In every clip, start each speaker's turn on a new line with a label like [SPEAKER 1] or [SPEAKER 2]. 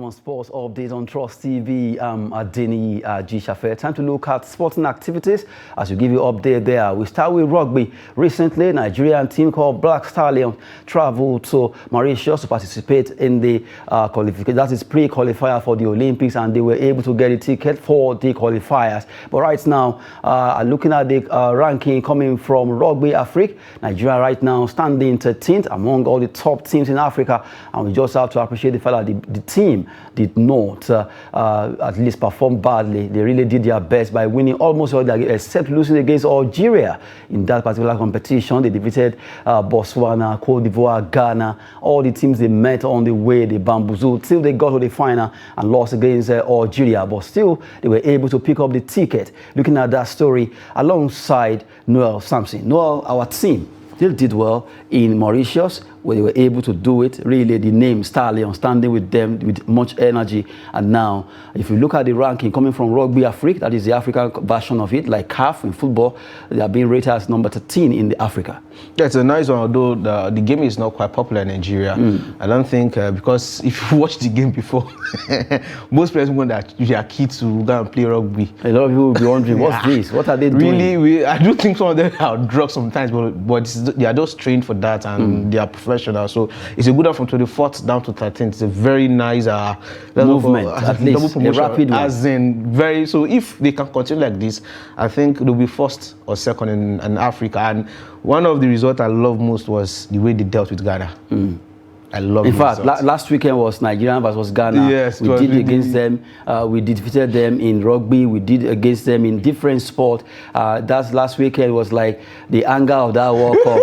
[SPEAKER 1] on Sports Update on Trust TV. I'm Adeni G. Time to look at sporting activities as we give you update there. We start with rugby. Recently, Nigerian team called Black Stallions traveled to Mauritius to participate in the qualification. That is pre-qualifier for the Olympics, and they were able to get a ticket for the qualifiers. But right now, looking at the ranking coming from Rugby Africa, Nigeria right now standing 13th among all the top teams in Africa, and we just have to appreciate the fact that the team did not at least perform badly. They really did their best by winning almost all their games, except losing against Algeria in that particular competition. They defeated Botswana, Cote d'Ivoire, Ghana. All the teams they met on the way, they bamboozled till they got to the final and lost against Algeria. But still, they were able to pick up the ticket. Looking at that story alongside Noel Sampson. Noel, our team still did well in Mauritius, where they were able to do it. Really, the name Stallion standing with them with much energy. And now, if you look at the ranking coming from Rugby Africa, that is the African version of it, like CAF in football, they are being rated as number 13 in the Africa.
[SPEAKER 2] Yeah, it's a nice one, although the game is not quite popular in Nigeria. I don't think, because if you watch the game before, most players want their kids to go and play rugby.
[SPEAKER 1] A lot of people will be wondering, what's this? What are they doing?
[SPEAKER 2] Really, I do think some of them are drugs sometimes, but they are just trained for that, and they are professional. So it's a good one from 24th down to 13th. It's a very nice
[SPEAKER 1] movement, at least double promotion, a rapid one.
[SPEAKER 2] As in very. So if they can continue like this, I think they'll be first or second in Africa. And one of the results I love most was the way they dealt with Ghana. I love.
[SPEAKER 1] In fact, last weekend was Nigeria versus Ghana.
[SPEAKER 2] Yes,
[SPEAKER 1] we did against them. We defeated them in rugby. We did against them in different sports. That last weekend was like the anger of that World Cup.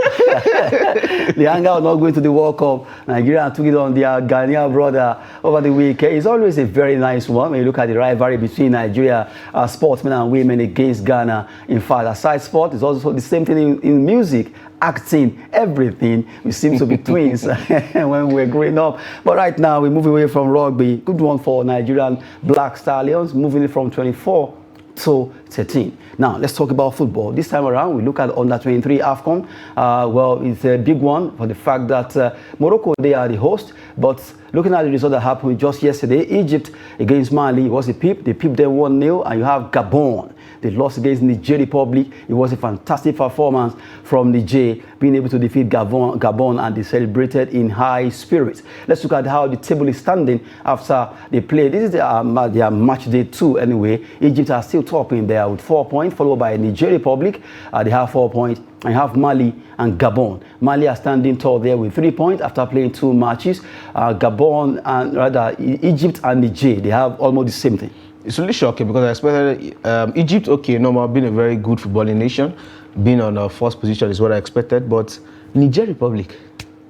[SPEAKER 1] The anger of not going to the World Cup. Nigeria took it on their Ghanaian brother over the weekend. It's always a very nice one when you look at the rivalry between Nigeria sportsmen and women against Ghana. In fact, aside sport, it's also the same thing in music. Acting, everything. We seem to be twins when we're growing up. But right now, we move away from rugby. Good one for Nigerian Black Stallions, moving it from 24 to 13. Now, let's talk about football. This time around, we look at under-23 AFCON. Well, it's a big one for the fact that Morocco, they are the host. But looking at the result that happened just yesterday, Egypt against Mali was a peep. They peeped them 1-0, and you have Gabon. They lost against Niger Republic. It was a fantastic performance from Niger, being able to defeat Gabon, and they celebrated in high spirits. Let's look at how the table is standing after they played. This is their match day 2 anyway. Egypt are still topping there with 4 points, followed by Niger Republic. They have 4 points. And you have Mali and Gabon. Mali are standing tall there with 3 points after playing 2 matches. Gabon and rather Egypt and Niger, they have almost the same thing.
[SPEAKER 2] It's really shocking because I expected Egypt, okay, normal, being a very good footballing nation, being on a first position is what I expected, but Niger Republic,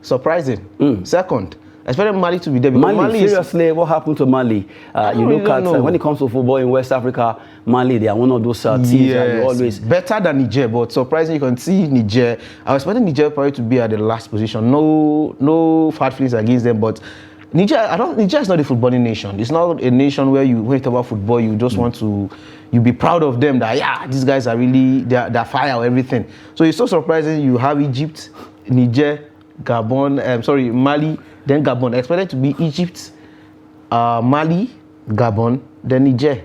[SPEAKER 2] surprising. Second, I expected Mali to be there.
[SPEAKER 1] Mali seriously, what happened to Mali? You look at when it comes to football in West Africa, Mali, they are one of those teams that you always
[SPEAKER 2] better than Niger, but surprisingly, you can see Niger. I was expecting Niger probably to be at the last position. No hard feelings against them, but Niger is not a footballing nation. It's not a nation where when you talk about football, you just want to, you be proud of them that, yeah, these guys are really, they're fire or everything. So it's so surprising you have Egypt, Niger, Gabon, Mali, then Gabon. I expected to be Egypt, Mali, Gabon, then Niger.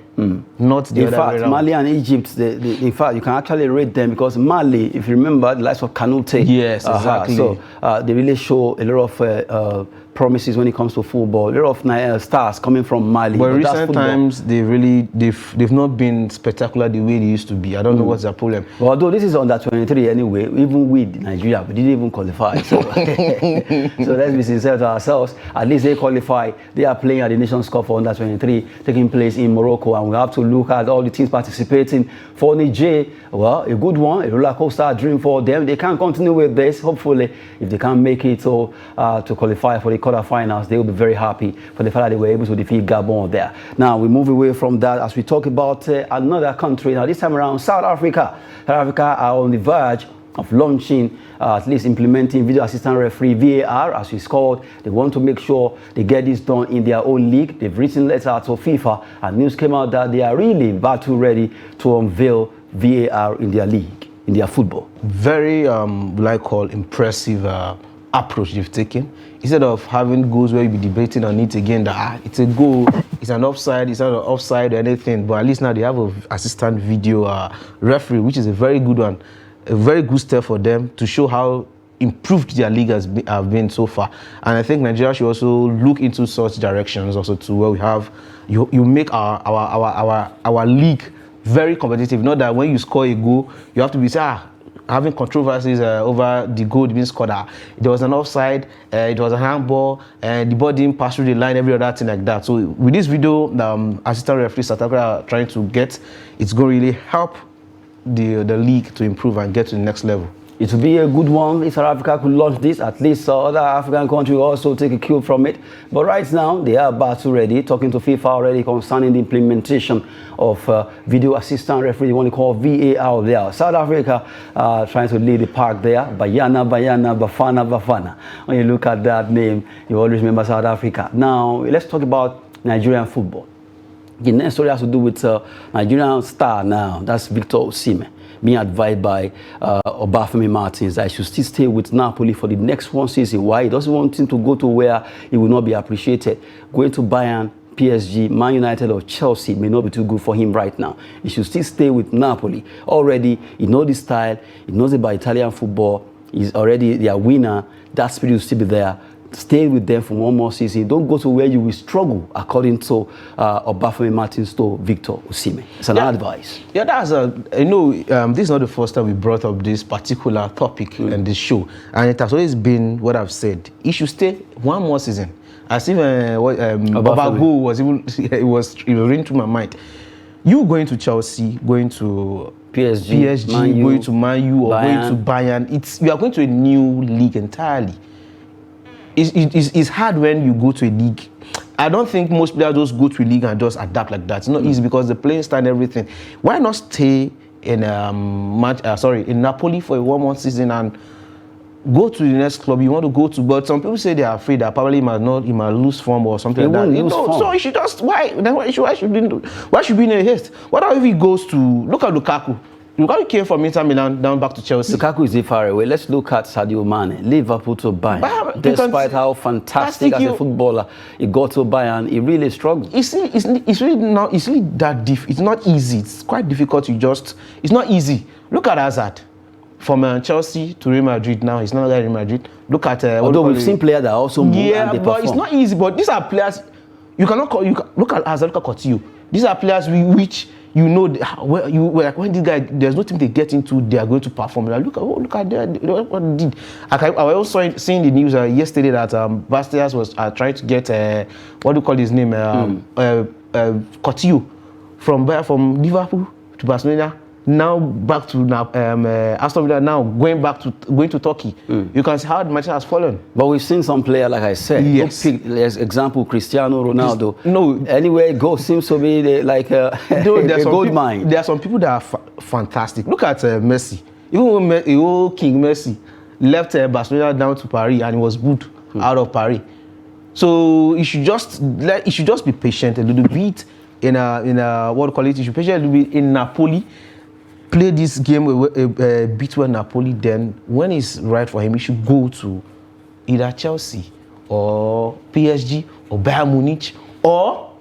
[SPEAKER 2] Not the other way around.
[SPEAKER 1] Mali and Egypt, in fact, you can actually rate them because Mali, if you remember, the likes of Kanouté.
[SPEAKER 2] Yes, exactly.
[SPEAKER 1] So they really show a lot of promises when it comes to football. A lot of stars coming from Mali.
[SPEAKER 2] But recent times, they've not been spectacular the way they used to be. I don't know what's their problem.
[SPEAKER 1] Well, although this is under 23 anyway, even with Nigeria, we didn't even qualify. So, so let's be sincere to ourselves. At least they qualify. They are playing at the Nations Cup for under 23, taking place in Morocco, and we have to look at all the teams participating. For Niger, well, a good one, a roller coaster dream for them. They can continue with this. Hopefully, if they can make it to qualify for the quarterfinals, they will be very happy for the fact that they were able to defeat Gabon there. Now, we move away from that as we talk about another country. Now, this time around, South Africa. South Africa are on the verge of launching, at least implementing video assistant referee, VAR, as it's called. They want to make sure they get this done in their own league. They've written letters to FIFA, and news came out that they are really battle ready to unveil VAR in their league, in their football.
[SPEAKER 2] Very, impressive approach they've taken. Instead of having goals where you be debating on it again, that it's a goal, it's an offside, it's not an offside or anything. But at least now they have an assistant video referee, which is a very good one, a very good step for them to show how improved their league have been so far. And I think Nigeria should also look into such directions also to where we have you make our league very competitive. Not that when you score a goal, you have to be having controversies over the goal being scored. There was an offside, it was a handball, and the ball didn't pass through the line, every other thing like that. So with this video, assistant referee South Africa are trying to get, it's going to really help the league to improve and get to the next level.
[SPEAKER 1] It would be a good one if South Africa could launch this. At least other African countries also take a cue from it. But right now, they are battle ready, talking to FIFA already concerning the implementation of video assistant referee, you want to call VAR there. South Africa trying to lead the pack there. Bafana, Bafana. When you look at that name, you always remember South Africa. Now, let's talk about Nigerian football. The next story has to do with Nigerian star now. That's Victor Osimhen, being advised by Obafemi Martins that he should still stay with Napoli for the next one season. Why? He doesn't want him to go to where he will not be appreciated. Going to Bayern, PSG, Man United or Chelsea may not be too good for him right now. He should still stay with Napoli. Already, he knows the style, he knows about Italian football, he's already their winner. That spirit will still be there. Stay with them for one more season. Don't go to where you will struggle, according to Obafemi Martins to Victor Osimhen. It's an advice.
[SPEAKER 2] Yeah, that's this is not the first time we brought up this particular topic in this show, and it has always been what I've said. He should stay one more season. As if Obago was even it was ringing through my mind. You going to Chelsea, going to PSG, going to Man U, or going to Bayern. You are going to a new league entirely. It's hard when you go to a league. I don't think most players just go to a league and just adapt like that. It's not easy because the playing style and everything. Why not stay in in Napoli for a 1 month season and go to the next club you want to go to? But some people say they are afraid that probably he might lose form or something like that. So he should just why should be in a haste? What if he goes to look at Lukaku? Lukaku came from Inter Milan down back to Chelsea.
[SPEAKER 1] Lukaku is far away. Let's look at Sadio Mane, Liverpool to Bayern. Despite how fantastic as a footballer he got to Bayern, he really struggled.
[SPEAKER 2] It's really that diff. It's not easy. It's quite difficult. It's not easy. Look at Hazard. From Chelsea to Real Madrid now, he's not at Real Madrid. Look at
[SPEAKER 1] although we've seen players that also move and they
[SPEAKER 2] but
[SPEAKER 1] perform.
[SPEAKER 2] It's not easy. But these are players look at Hazard, look at Coutinho. These are players which you know when this guy, there's no team they get into, they are going to perform. Like, look at what they did. I also seeing the news yesterday that Bastias was trying to get what do you call his name, Coutinho from Liverpool to Barcelona. Now back to Aston Villa. Now going to Turkey. You can see how the match has fallen.
[SPEAKER 1] But we've seen some players, like I said.
[SPEAKER 2] Yes.
[SPEAKER 1] Example, Cristiano Ronaldo. Anywhere it goes seems to be a gold mine.
[SPEAKER 2] There are some people that are fantastic. Look at Messi. Even when King Messi left Barcelona down to Paris and he was booed out of Paris. So you should just be patient a little bit in what do you call it? You should be patient a little bit in Napoli. Play this game a bit with Napoli, then when it's right for him, he should go to either Chelsea or PSG or Bayern Munich or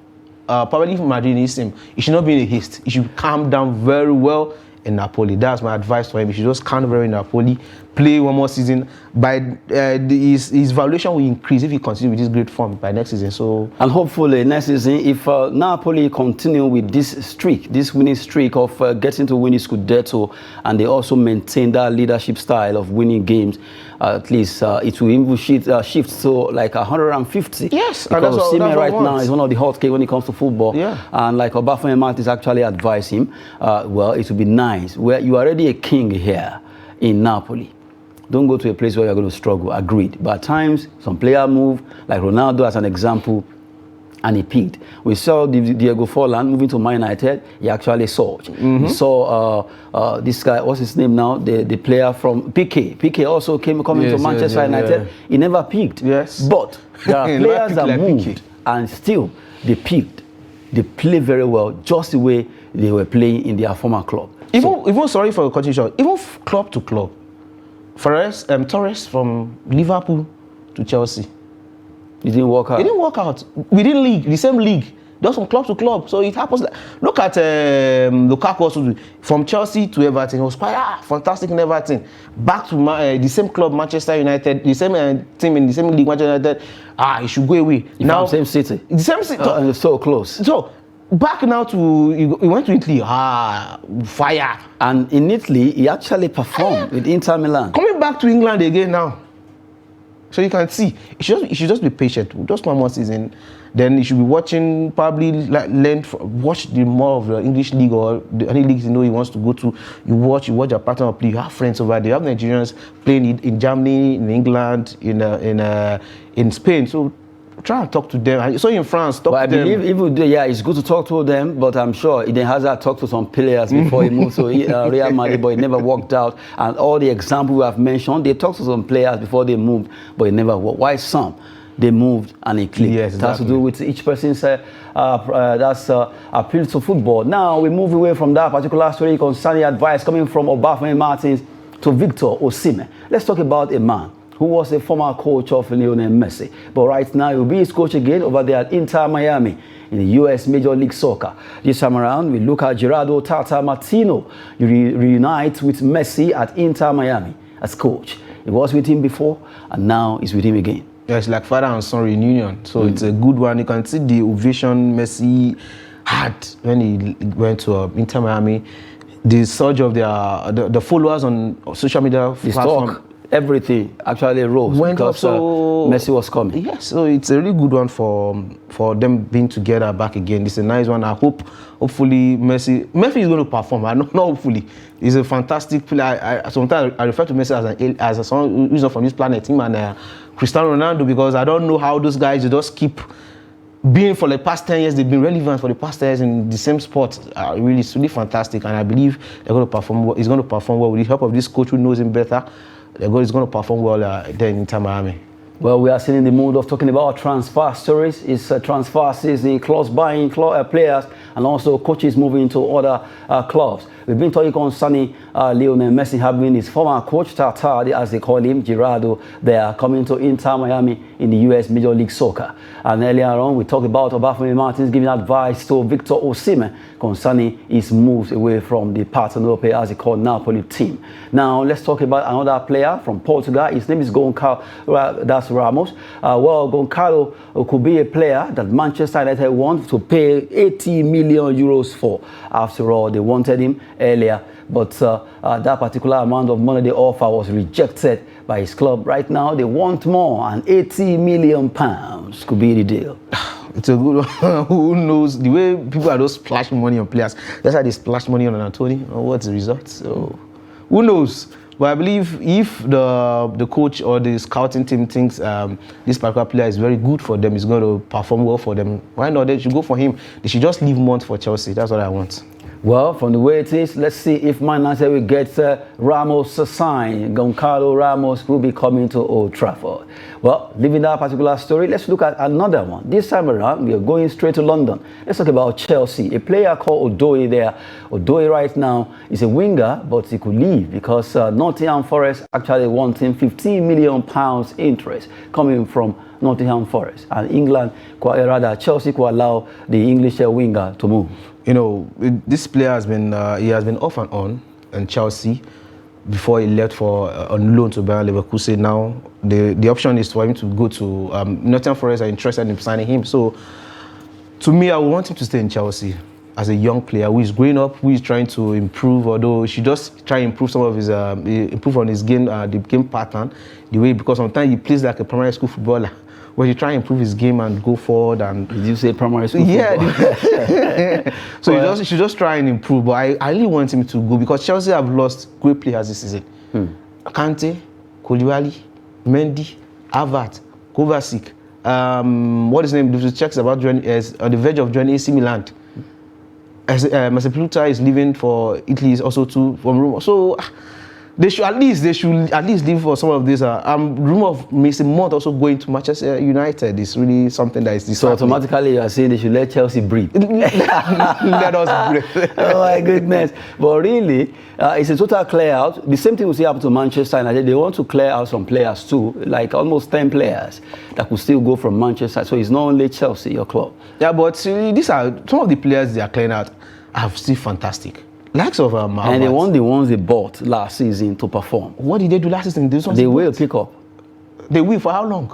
[SPEAKER 2] probably if Madrid needs him. He should not be in a haste. He should calm down very well in Napoli. That's my advice for him. He should just calm very in Napoli, play one more season. His valuation will increase if he continues with this great form by next season. So
[SPEAKER 1] and hopefully next season, if Napoli continue with this winning streak of getting to win the Scudetto, and they also maintain that leadership style of winning games, at least it will even shift to like 150.
[SPEAKER 2] Yes,
[SPEAKER 1] because Osimhen right now is one of the hot cake when it comes to football.
[SPEAKER 2] Yeah.
[SPEAKER 1] And like Obafemi Martins actually advised him, well, it would be nice where you are already a king here in Napoli. Don't go to a place where you're going to struggle. Agreed. But at times, some player move, like Ronaldo as an example, and he peaked. We saw Diego Forlan moving to Man United. He actually surged. We saw this guy, what's his name now? The player from Piqué. Piqué also coming to Manchester United. He never peaked.
[SPEAKER 2] Yes.
[SPEAKER 1] But there are players that moved and still they peaked. They play very well, just the way they were playing in their former club.
[SPEAKER 2] Even sorry for the continuation. Even club to club. Torres from Liverpool to Chelsea.
[SPEAKER 1] It didn't work out.
[SPEAKER 2] It didn't work out. Within league, the same league, just from club to club. So it happens. Look at Lukaku also from Chelsea to Everton. It was quite fantastic in Everton. Back to the same club, Manchester United, the same team in the same league, Manchester United. He should go away.
[SPEAKER 1] Now same city.
[SPEAKER 2] The same city.
[SPEAKER 1] And so close.
[SPEAKER 2] So back now to he went to Italy. Fire.
[SPEAKER 1] And in Italy, he actually performed with Inter Milan.
[SPEAKER 2] Coming back to England again now. So you can see, you should just be patient. Just 1 more season, then you should be watching, probably watch the more of the English league or any leagues he wants to go to. You watch your partner play. You have friends over there. You have Nigerians playing in Germany, in England, in Spain. So try and talk to them. So in France, talk to them.
[SPEAKER 1] I believe it's good to talk to them, but I'm sure Eden Hazard talked to some players before he moved to Real Madrid, but it never worked out. And all the examples we have mentioned, they talked to some players before they moved, but it never worked. Why some? They moved and it clicked.
[SPEAKER 2] Yes, exactly.
[SPEAKER 1] It has to do with each person's appeal to football. Now we move away from that particular story concerning advice coming from Osimhen Martins to Victor Osimhen. Let's talk about a man who was a former coach of Lionel Messi. But right now, he will be his coach again over there at Inter Miami in the U.S. Major League Soccer. This time around, we look at Gerardo Tata Martino reunite with Messi at Inter Miami as coach. He was with him before, and now he's with him again.
[SPEAKER 2] Yeah, it's like father and son reunion. So it's a good one. You can see the ovation Messi had when he went to Inter Miami. The surge of the followers on social media platform.
[SPEAKER 1] Everything actually rose
[SPEAKER 2] went
[SPEAKER 1] because
[SPEAKER 2] up, so
[SPEAKER 1] Messi was coming.
[SPEAKER 2] Yes, so it's a really good one for them being together back again. It's a nice one. Hopefully Messi is going to perform. Not hopefully. He's a fantastic player. Sometimes I refer to Messi as someone who's not from this planet, him and Cristiano Ronaldo, because I don't know how those guys just keep being for the past 10 years. They've been relevant for the past 10 years in the same sport. It's really fantastic, and I believe they're going to perform well. He's going to perform well with the help of this coach who knows him better. He's going to perform well there in Inter Miami.
[SPEAKER 1] Well, we are still in the mood of talking about transfer stories. It's transfer season, clubs buying players, and also coaches moving into other clubs. We've been talking concerning Lionel Messi having his former coach, Tata, as they call him, Gerardo. They are coming to Inter Miami in the U.S. Major League Soccer. And earlier on, we talked about Osimhen Martins giving advice to Victor Osimhen concerning his moves away from the Partenope, as they call Napoli team. Now, let's talk about another player from Portugal. His name is Goncalo. That's Ramos. Goncalo could be a player that Manchester United want to pay 80 million euros for. After all, they wanted him earlier, but that particular amount of money they offer was rejected by his club. Right now, they want more, and 80 million pounds could be the deal.
[SPEAKER 2] It's a good one. Who knows the way people are just splashing money on players? That's how they splash money on Anthony. What's the result? So who knows? But I believe if the coach or the scouting team thinks this particular player is very good for them, is going to perform well for them, why not? They should go for him. They should just leave Mount for Chelsea. That's what I want.
[SPEAKER 1] Well, from the way it is, let's see if Man United will get Ramos signed. Goncalo Ramos will be coming to Old Trafford. Well, leaving that particular story, let's look at another one. This time around, we are going straight to London. Let's talk about Chelsea. A player called Odoi there. Odoi right now is a winger, but he could leave because Nottingham Forest actually wants him £15 million interest coming from Nottingham Forest. And Chelsea could allow the English winger to move.
[SPEAKER 2] You know, this player has been off and on in Chelsea before he left for on loan to Bayern Leverkusen. Now the option is for him to go to Nottingham Forest. Are interested in signing him. So to me, I want him to stay in Chelsea as a young player who is growing up, who is trying to improve. Although he should just try and improve some of his improve on his game, the game pattern, the way, because sometimes he plays like a primary school footballer. Where you try and improve his game and go forward. And
[SPEAKER 1] did you say primary school?
[SPEAKER 2] Yeah. So well, you should just try and improve. But I really want him to go because Chelsea have lost great players this season. Kante, Koulibaly, Mendy, Havertz, Kovacic. What is his name? The checks about is on the verge of joining AC Milan. Masepuluta is leaving for Italy. Is also too from Roma. So They should at least leave for some of this. Rumor of Mason Mount also going to Manchester United is really something that is
[SPEAKER 1] So automatically you are saying they should let Chelsea breathe.
[SPEAKER 2] Let us breathe.
[SPEAKER 1] Oh my goodness. But really, it's a total clear out. The same thing will see happen to Manchester United. They want to clear out some players too, like almost 10 players that could still go from Manchester. So it's not only Chelsea, your club.
[SPEAKER 2] Yeah, but these are some of the players they are clearing out are still fantastic. Likes of
[SPEAKER 1] and they want the ones they bought last season to perform.
[SPEAKER 2] What did they do last season?
[SPEAKER 1] They will pick up.
[SPEAKER 2] They will for how long?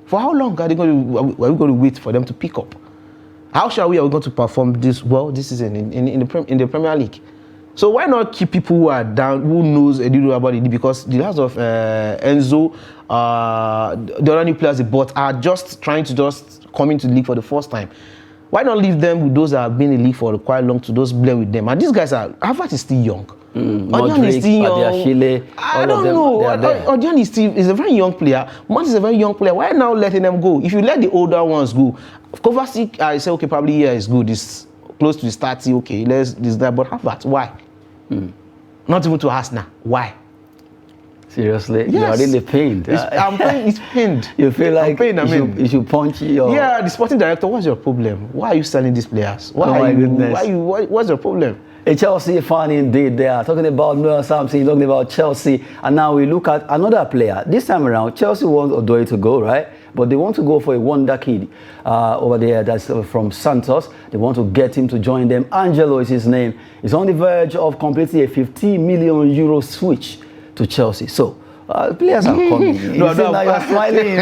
[SPEAKER 2] For how long are we going to wait for them to pick up? How sure are we going to perform this well this season in the Premier League? So why not keep people who are down, who knows a little about it? Because the likes of Enzo, the other new players they bought are just trying to just come into the league for the first time. Why not leave them with those that have been in the league for quite long to those play with them? And these guys Harvard is still young.
[SPEAKER 1] Odion is still young.
[SPEAKER 2] I don't know. Odion is a very young player. Mount is a very young player. Why now letting them go? If you let the older ones go, Kovacic, I say okay, probably is good. It's close to the 30. Okay, let's this that. But Harvard, why? Not even to Arsenal. Why?
[SPEAKER 1] Seriously?
[SPEAKER 2] Yes.
[SPEAKER 1] You are really pained.
[SPEAKER 2] It's pained.
[SPEAKER 1] You feel like
[SPEAKER 2] pained,
[SPEAKER 1] you should punch your...
[SPEAKER 2] Yeah, the sporting director, what's your problem? Why are you selling these players? What's your problem?
[SPEAKER 1] A Chelsea fan indeed there. Talking about Noel Sampson, talking about Chelsea. And now we look at another player. This time around, Chelsea wants Odoi to go, right? But they want to go for a wonder kid over there that's from Santos. They want to get him to join them. Angelo is his name. He's on the verge of completing a 50 million euro switch to Chelsea. So, players are coming. Now you're smiling.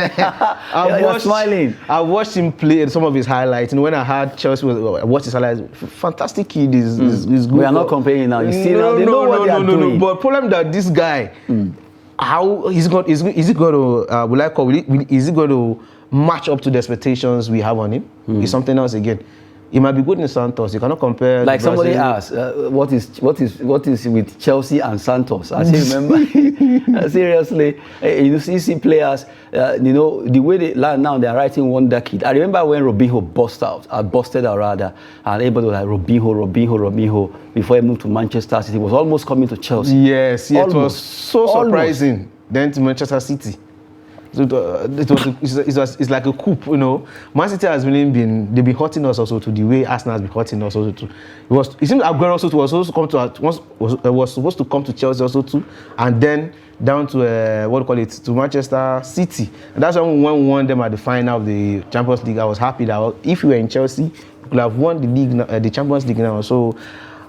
[SPEAKER 1] You're smiling.
[SPEAKER 2] I watched him play some of his highlights, and when I heard Chelsea, I watched his highlights. Fantastic kid is good.
[SPEAKER 1] We are not comparing now. You see now, they know what they are doing.
[SPEAKER 2] But problem that this guy, how is he going to match up to the expectations we have on him? Is something else again. He might be good in Santos. You cannot compare.
[SPEAKER 1] Like somebody asked, what is with Chelsea and Santos? I still remember. Seriously, you see players. The way they now they are writing wonder kid. I remember when Robinho busted out rather, and everybody was like Robinho before he moved to Manchester City. He was almost coming to Chelsea.
[SPEAKER 2] Yes, it was so surprising. Then to Manchester City. It's like a coup, you know. Man City has really they've been hurting us also to the way Arsenal has been hurting us also too. It seems Aguero also was supposed to come to Chelsea also too, and then down to to Manchester City. And that's when we won them at the final of the Champions League. I was happy that if we were in Chelsea, we could have won the league, the Champions League now. So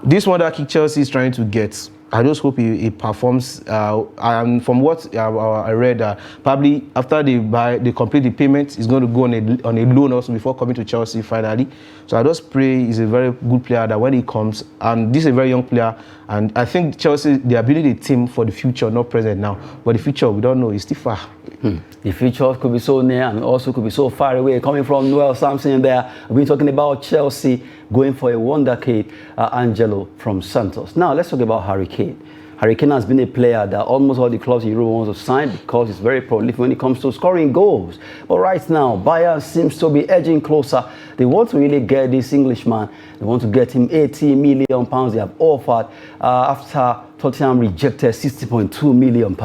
[SPEAKER 2] this wonder kick Chelsea is trying to get. I just hope he performs. And from what I read, probably after they complete the payment, he's going to go on a loan also before coming to Chelsea finally. So I just pray he's a very good player that when he comes, and this is a very young player, and I think Chelsea, the ability team for the future, not present now, but the future we don't know. It's still far.
[SPEAKER 1] The future could be so near and also could be so far away. Coming from Noel Sampson there, we've been talking about Chelsea going for a wonder kid, Angelo from Santos. Now let's talk about Harry Kane. Harry Kane has been a player that almost all the clubs in Europe want to sign because he's very prolific when it comes to scoring goals. But right now, Bayern seems to be edging closer. They want to really get this Englishman. They want to get him £80 million they have offered after Tottenham rejected £60.2 million.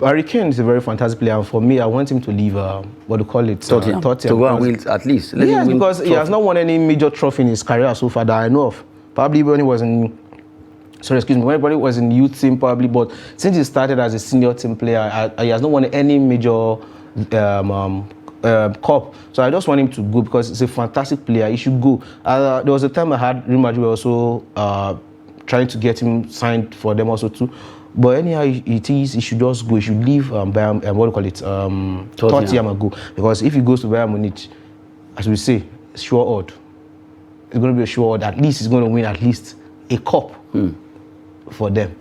[SPEAKER 2] Harry Kane is a very fantastic player, and for me, I want him to leave, Tottenham.
[SPEAKER 1] To go and win at least.
[SPEAKER 2] Yes, because he has not won any major trophy in his career so far that I know of. Probably when he was in, when he was in youth team probably, but since he started as a senior team player, he has not won any major cup. So I just want him to go because he's a fantastic player. He should go. There was a time I had Real Madrid also trying to get him signed for them also too. But anyhow, he should just go. He should leave Bayern, Tottenham and go. Because if he goes to Bayern Munich, as we say, it's sure odd. It's going to be a sure odd. At least he's going to win at least a cup for them.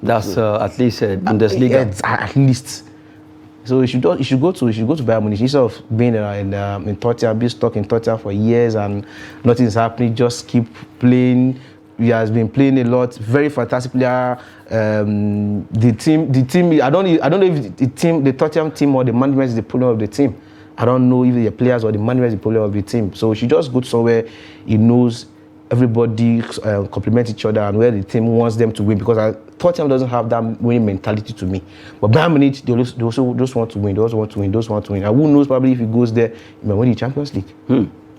[SPEAKER 1] That's at least Bundesliga.
[SPEAKER 2] At least. So he should go to Bayern Munich instead of being in Tottenham, be stuck in Tottenham for years and nothing's happening. Just keep playing. He has been playing a lot. Very fantastic player. The team. I don't know if the Tottenham team or the management is the problem of the team. I don't know if the players or the management is the problem of the team. So he should just go to somewhere he knows everybody complement each other and where the team wants them to win, because Tottenham doesn't have that winning mentality to me. But Bayern Munich, they also just want to win. They also want to win. Those want to win. And who knows? Probably if he goes there, he might win the Champions League.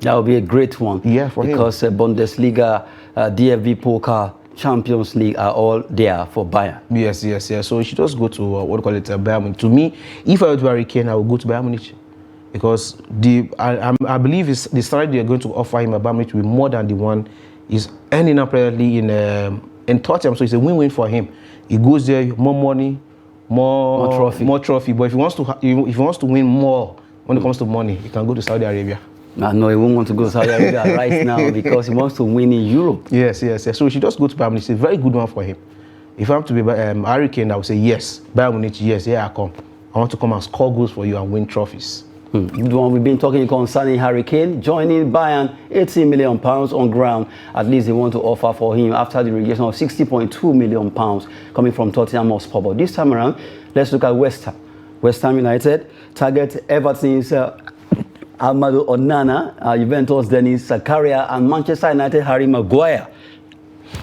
[SPEAKER 1] That would be a great one.
[SPEAKER 2] Yeah, for him.
[SPEAKER 1] Because Bundesliga, DFB Pokal, Champions League are all there for Bayern.
[SPEAKER 2] Yes. So he should just go to Bayern Munich. To me, if I were to Harry Kane, I would go to Bayern Munich, because I believe the salary they are going to offer him at Bayern Munich will be more than the one he's earning apparently in Tottenham. So it's a win-win for him. He goes there, more money, more trophy. But if he wants to win more when it comes to money, he can go to Saudi Arabia.
[SPEAKER 1] No, he won't want to go to Saudi Arabia right now because he wants to win in Europe.
[SPEAKER 2] Yes. So he should just go to Bayern Munich. It's a very good one for him. If I have to be Harry Kane, I would say yes. Bayern Munich, yes, here I come. I want to come and score goals for you and win trophies.
[SPEAKER 1] Good one. We've been talking concerning Harry Kane joining Bayern, £18 million on ground. At least they want to offer for him after the relegation of £60.2 million coming from Tottenham Hotspur. But this time around, let's look at West Ham. West Ham United target Everton's Amadou Onana, Juventus Denis Zakaria, and Manchester United Harry Maguire.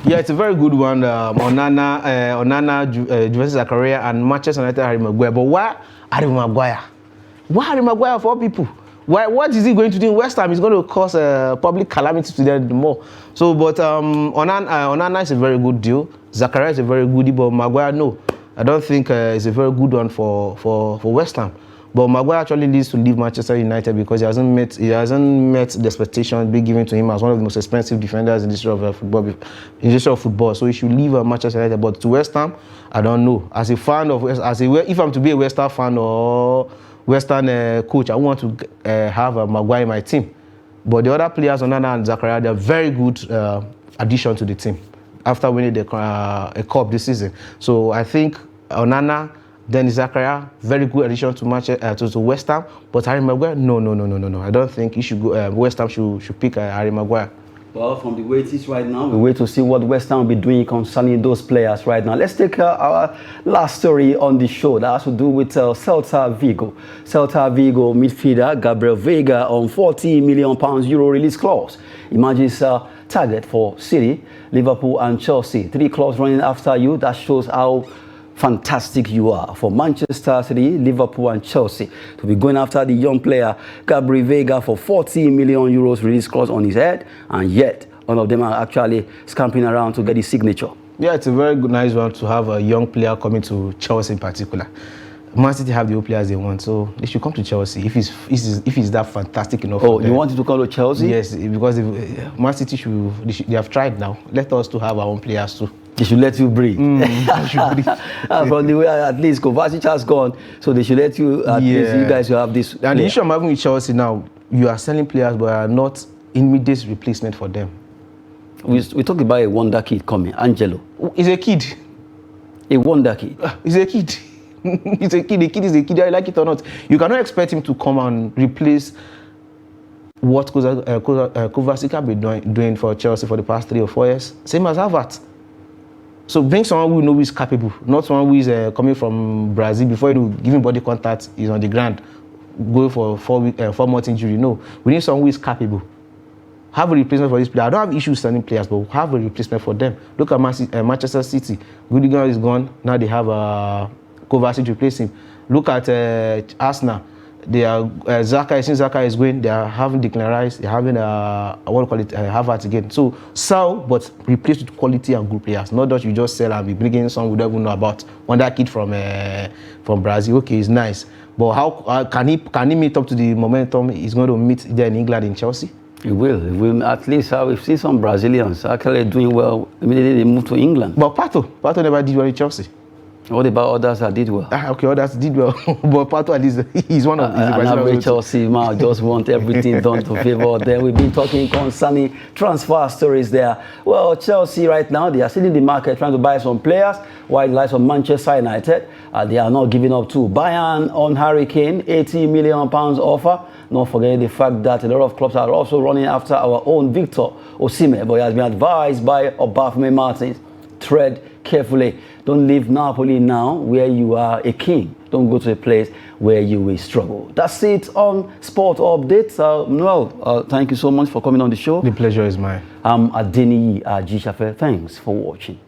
[SPEAKER 2] Yeah, it's a very good one. Onana, Juventus Zakaria, and Manchester United Harry Maguire. But why Harry Maguire? Why Harry Maguire of all people? What is he going to do in West Ham? It's going to cause public calamity to them more. So, but Onana is a very good deal. Zakaria is a very good deal, but Maguire, no. I don't think it's a very good one for West Ham. But Maguire actually needs to leave Manchester United because he hasn't met the expectations being given to him as one of the most expensive defenders in the history of football. So he should leave Manchester United. But to West Ham, I don't know. As a fan of if I'm to be a West Ham fan or Western coach, I want to have Maguire in my team. But the other players, Onana and Zakaria, they're very good addition to the team after winning a cup this season. So I think Onana, then Zakaria, very good addition to West Ham. But Harry Maguire, no. I don't think he should go. West Ham should pick Harry Maguire.
[SPEAKER 1] Well, from the way it is right now, we wait to see what West Ham will be doing concerning those players right now. Let's take our last story on the show that has to do with Celta Vigo. Celta Vigo midfielder Gabriel Veiga on €40 million Euro release clause. Imagine target for City, Liverpool and Chelsea. 3 clubs running after you. That shows how fantastic you are for Manchester City, Liverpool and Chelsea to be going after the young player Gabriel Veiga for €40 million release clause on his head, and yet one of them are actually scampering around to get his signature.
[SPEAKER 2] Yeah, it's a very good, nice one to have a young player coming to Chelsea in particular. Man City have the old players they want, so they should come to Chelsea if he's that fantastic enough.
[SPEAKER 1] Oh, you want him to come to Chelsea?
[SPEAKER 2] Yes, because Man City they have tried now. Let us to have our own players too.
[SPEAKER 1] They should let you breathe.
[SPEAKER 2] They should breathe.
[SPEAKER 1] From the way at least Kovacic has gone, so they should let you at least you guys will have this.
[SPEAKER 2] And the issue I'm having with Chelsea now, you are selling players but are not immediate replacement for them.
[SPEAKER 1] We talked about a wonder kid coming, Angelo.
[SPEAKER 2] He's a kid.
[SPEAKER 1] A wonder kid.
[SPEAKER 2] He's a kid. He's a kid. A kid is a kid. I like it or not. You cannot expect him to come and replace what Kovacic has been doing for Chelsea for the past 3 or 4 years. Same as Havertz. So bring someone who knows is capable, not someone who is coming from Brazil before you give him body contact, he's on the ground, going for 4 months injury. No, we need someone who is capable. Have a replacement for this player. I don't have issues signing players, but have a replacement for them. Look at Manchester City. Gündogan is gone. Now they have Kovacic to replace him. Look at Arsenal. They are Since Xhaka is going, they are having Declan Rice. They're having Havertz again. So sell, but replace with quality and good players. Not that you just sell and be bringing someone we don't even know about. One that kid from Brazil, okay, he's nice, but how can he meet up to the momentum he's going to meet there in England in Chelsea?
[SPEAKER 1] He will. At least we've seen some Brazilians actually doing well immediately they move to England.
[SPEAKER 2] But Pato never did well in Chelsea.
[SPEAKER 1] What about others that did well?
[SPEAKER 2] Okay, others did well, but Pato at least he's one of the
[SPEAKER 1] average Chelsea man just want everything done to favor them. We've been talking concerning transfer stories there. Well, Chelsea right now, they are still in the market trying to buy some players, while the likes of Manchester United, they are not giving up to Bayern on Harry Kane, £80 million offer. Not forgetting the fact that a lot of clubs are also running after our own Victor Osimhen, but he has been advised by Obafemi Martins, tread carefully. Don't leave Napoli now where you are a king. Don't go to a place where you will struggle. That's it on Sport Updates. Noel, thank you so much for coming on the show.
[SPEAKER 2] The pleasure is mine.
[SPEAKER 1] I'm Adeniyi Ajishafe. Thanks for watching.